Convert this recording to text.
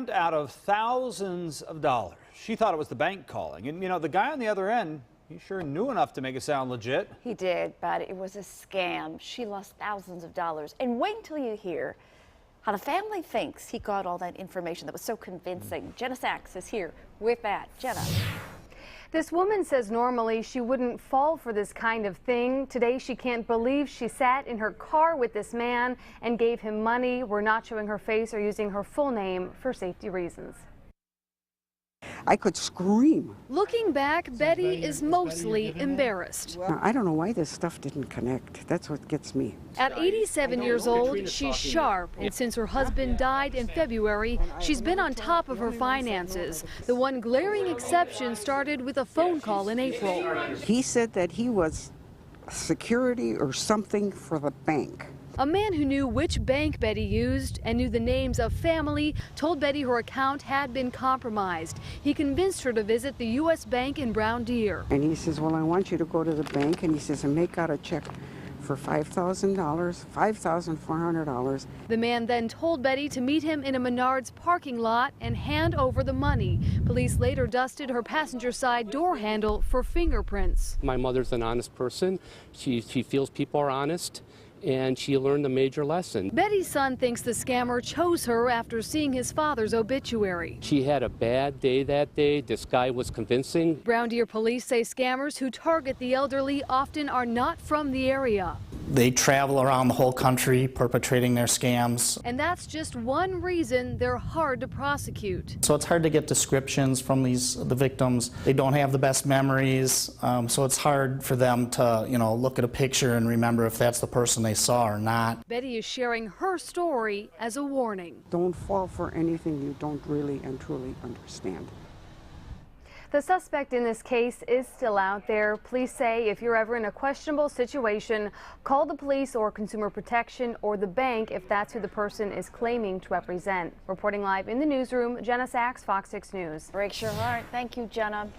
scammed out of thousands of dollars. She thought it was the bank calling. And, the guy on the other end, he sure knew enough to make it sound legit. He did, but it was a scam. She lost thousands of dollars. And wait until you hear how the family thinks he got all that information that was so convincing. Jenna Sachs is here with that. Jenna. This woman says normally she wouldn't fall for this kind of thing. Today she can't believe she sat in her car with this man and gave him money. We're not showing her face or using her full name for safety reasons. I could scream. Looking back, Betty is mostly embarrassed. I don't know why this stuff didn't connect. That's what gets me. At 87 years old, she's sharp, and since her husband died in February, she's been on top of her finances. The one glaring exception started with a phone call in April. He said that he was security or something for the bank. A man who knew which bank Betty used and knew the names of family told Betty her account had been compromised. He convinced her to visit the U.S. Bank in Brown Deer. And he says, well, I want you to go to the bank, and he says, and make out a check for $5,000, $5,400. The man then told Betty to meet him in a Menards parking lot and hand over the money. Police later dusted her passenger side door handle for fingerprints. My mother's an honest person. She feels people are honest, and she learned a major lesson. Betty's son thinks the scammer chose her after seeing his father's obituary. She had a bad day that day. This guy was convincing. Brown Deer police say scammers who target the elderly often are not from the area. They travel around the whole country perpetrating their scams. And that's just one reason they're hard to prosecute. So it's hard to get descriptions from the victims. They don't have the best memories, so it's hard for them to, look at a picture and remember if that's the person they saw or not. Betty is sharing her story as a warning. Don't fall for anything you don't really and truly understand. The suspect in this case is still out there. Police say if you're ever in a questionable situation, call the police or Consumer Protection or the bank if that's who the person is claiming to represent. Reporting live in the newsroom, Jenna Sachs, Fox 6 News. Breaks your heart. Thank you, Jenna.